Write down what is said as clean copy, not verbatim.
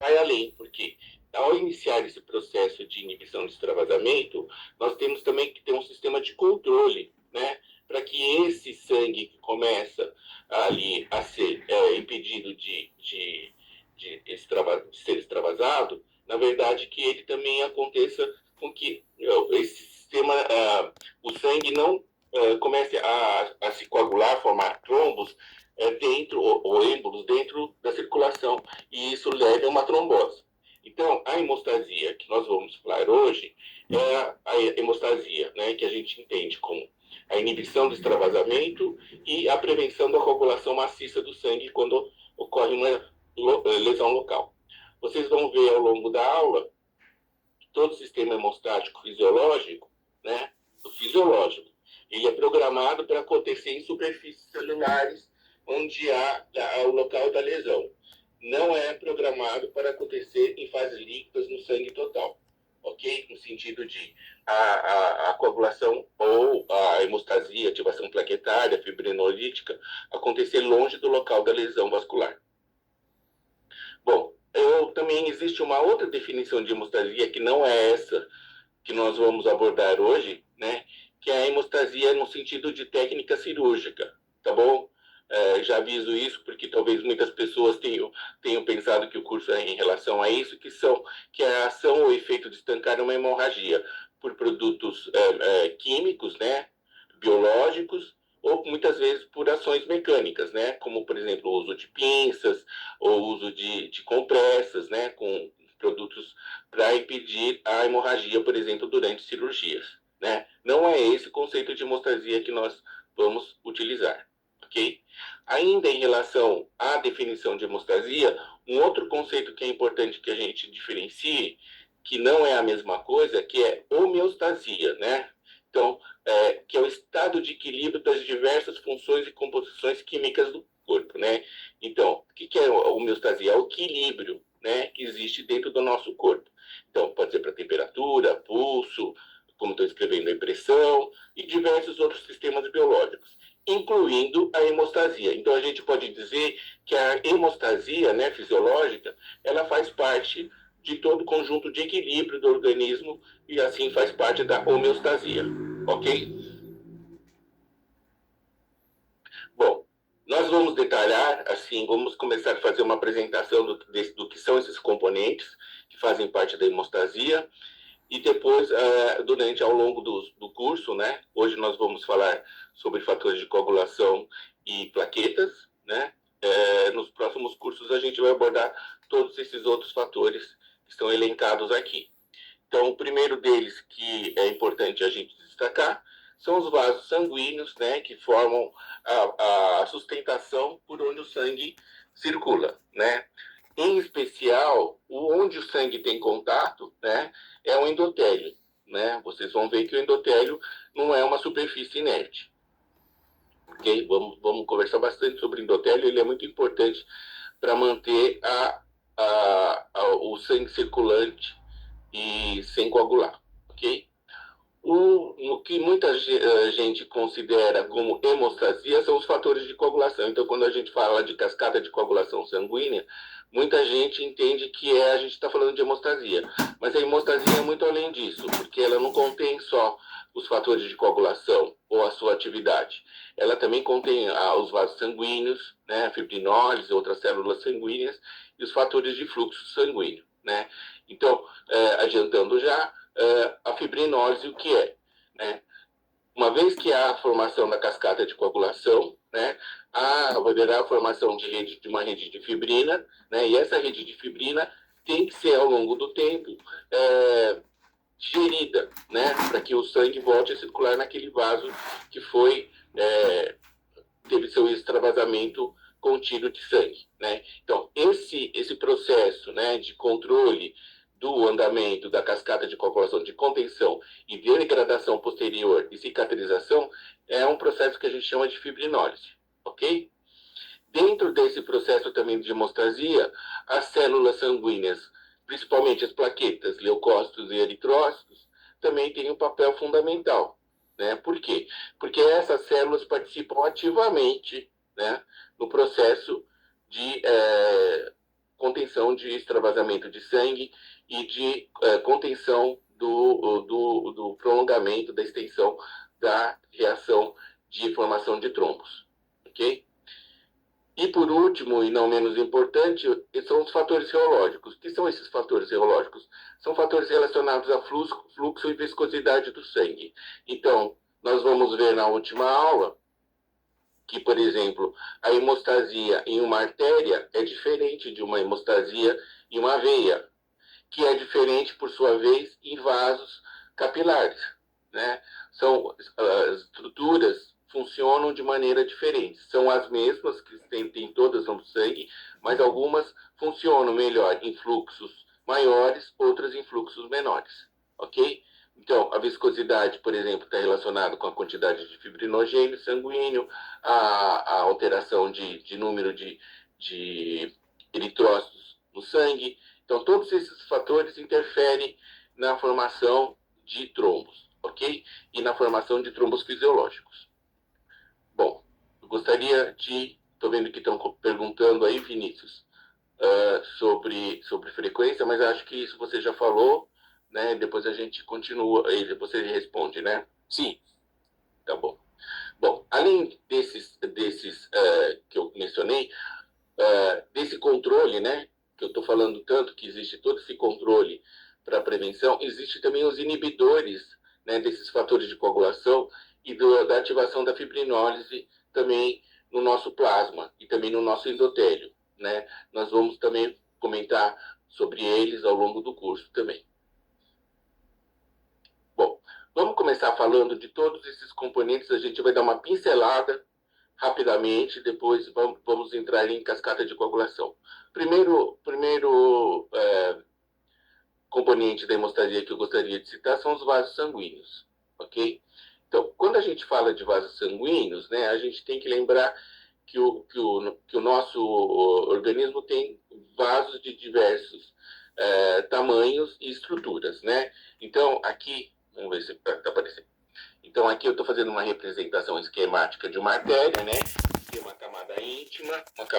vai além, porque ao iniciar esse processo de inibição de extravasamento, nós temos também que ter um sistema de controle, né, para que esse sangue que começa ali a ser impedido de ser extravasado, na verdade, que ele também aconteça com que esse sistema, o sangue não comece a se coagular, formar trombos dentro, ou êmbolos dentro da circulação, e isso leva a uma trombose. Então, a hemostasia que nós vamos falar hoje é a hemostasia, né, que a gente entende como a inibição do extravasamento e a prevenção da coagulação maciça do sangue quando ocorre uma lesão local. Vocês vão ver ao longo da aula todo o sistema hemostático fisiológico, né, o fisiológico, ele é programado para acontecer em superfícies celulares onde há o local da lesão. Não é programado para acontecer em fases líquidas no sangue total, ok? No sentido de a coagulação ou a hemostasia, ativação plaquetária, fibrinolítica, acontecer longe do local da lesão vascular. Bom, também existe uma outra definição de hemostasia que não é essa que nós vamos abordar hoje, né? Que é a hemostasia no sentido de técnica cirúrgica, tá bom? Já aviso isso porque talvez muitas pessoas tenham pensado que o curso é em relação a isso, que é a ação ou efeito de estancar uma hemorragia por produtos químicos, né, biológicos, ou muitas vezes por ações mecânicas, né, como, por exemplo, o uso de pinças, ou o uso de compressas, né, com produtos para impedir a hemorragia, por exemplo, durante cirurgias, né? Não é esse o conceito de hemostasia que nós vamos utilizar, ok? Ainda em relação à definição de hemostasia, um outro conceito que é importante que a gente diferencie, que não é a mesma coisa, que é homeostasia, né? Então, que é o estado de equilíbrio das diversas funções e composições químicas do corpo, né? Então, o que é a homeostasia? É o equilíbrio, né, que existe dentro do nosso corpo. Então, pode ser para temperatura, pulso, como estou escrevendo, a pressão e diversos outros sistemas biológicos, incluindo a hemostasia. Então, a gente pode dizer que a hemostasia, né, fisiológica, ela faz parte de todo o conjunto de equilíbrio do organismo e assim faz parte da homeostasia, ok? Bom, nós vamos detalhar, assim, vamos começar a fazer uma apresentação do que são esses componentes que fazem parte da hemostasia e depois, durante ao longo do curso, né, hoje nós vamos falar sobre fatores de coagulação e plaquetas, né, nos próximos cursos a gente vai abordar todos esses outros fatores que estão elencados aqui. Então, o primeiro deles que é importante a gente destacar são os vasos sanguíneos, né, que formam a sustentação por onde o sangue circula, né? Em especial, onde o sangue tem contato, né, é o endotélio, né? Vocês vão ver que o endotélio não é uma superfície inerte. Ok? Vamos conversar bastante sobre o endotélio, ele é muito importante para manter o sangue circulante e sem coagular, ok? O que muita gente considera como hemostasia são os fatores de coagulação. Então, quando a gente fala de cascata de coagulação sanguínea, muita gente entende que a gente está falando de hemostasia. Mas a hemostasia é muito além disso, porque ela não contém só os fatores de coagulação ou a sua atividade. Ela também contém os vasos sanguíneos, né, fibrinólises, outras células sanguíneas, e os fatores de fluxo sanguíneo, né? Então, adiantando já, a fibrinólise o que é, né? Uma vez que há a formação da cascata de coagulação, né, haverá a formação de uma rede de fibrina, né, e essa rede de fibrina tem que ser, ao longo do tempo, gerida, né, para que o sangue volte a circular naquele vaso que teve seu extravasamento contínuo de sangue, né? Então, esse processo, né, de controle do andamento da cascata de coagulação, de contenção e degradação posterior e cicatrização, é um processo que a gente chama de fibrinólise, ok? Dentro desse processo também de hemostasia, as células sanguíneas, principalmente as plaquetas, leucócitos e eritrócitos, também têm um papel fundamental, né? Por quê? Porque essas células participam ativamente, né, no processo contenção de extravasamento de sangue e de contenção do prolongamento, da extensão da reação de formação de trombos, ok? E por último, e não menos importante, são os fatores reológicos. O que são esses fatores reológicos? São fatores relacionados a fluxo e viscosidade do sangue. Então, nós vamos ver na última aula que, por exemplo, a hemostasia em uma artéria é diferente de uma hemostasia em uma veia, que é diferente, por sua vez, em vasos capilares, né? São as estruturas funcionam de maneira diferente. São as mesmas que tem todas no sangue, mas algumas funcionam melhor em fluxos maiores, outras em fluxos menores, ok? Então, a viscosidade, por exemplo, está relacionada com a quantidade de fibrinogênio sanguíneo, a alteração de número de eritrócitos no sangue. Então, todos esses fatores interferem na formação de trombos, ok? E na formação de trombos fisiológicos. Bom, eu gostaria de... Estou vendo que estão perguntando aí, Vinícius, sobre frequência, mas acho que isso você já falou, né? Depois a gente continua, aí você responde, né? Sim. Tá bom. Bom, além desses que eu mencionei, desse controle, né? Que eu estou falando tanto, que existe todo esse controle para prevenção, existe também os inibidores, né, desses fatores de coagulação e da ativação da fibrinólise também no nosso plasma e também no nosso endotélio, né? Nós vamos também comentar sobre eles ao longo do curso também. Bom, vamos começar falando de todos esses componentes, a gente vai dar uma pincelada rapidamente, depois vamos entrar em cascata de coagulação. Primeiro componente da hemostasia que eu gostaria de citar são os vasos sanguíneos, ok? Então, quando a gente fala de vasos sanguíneos, né, a gente tem que lembrar que o nosso organismo tem vasos de diversos tamanhos e estruturas, né? Então, aqui, vamos ver se está aparecendo. Então, aqui eu estou fazendo uma representação esquemática de uma artéria, né? Tem uma camada íntima, uma camada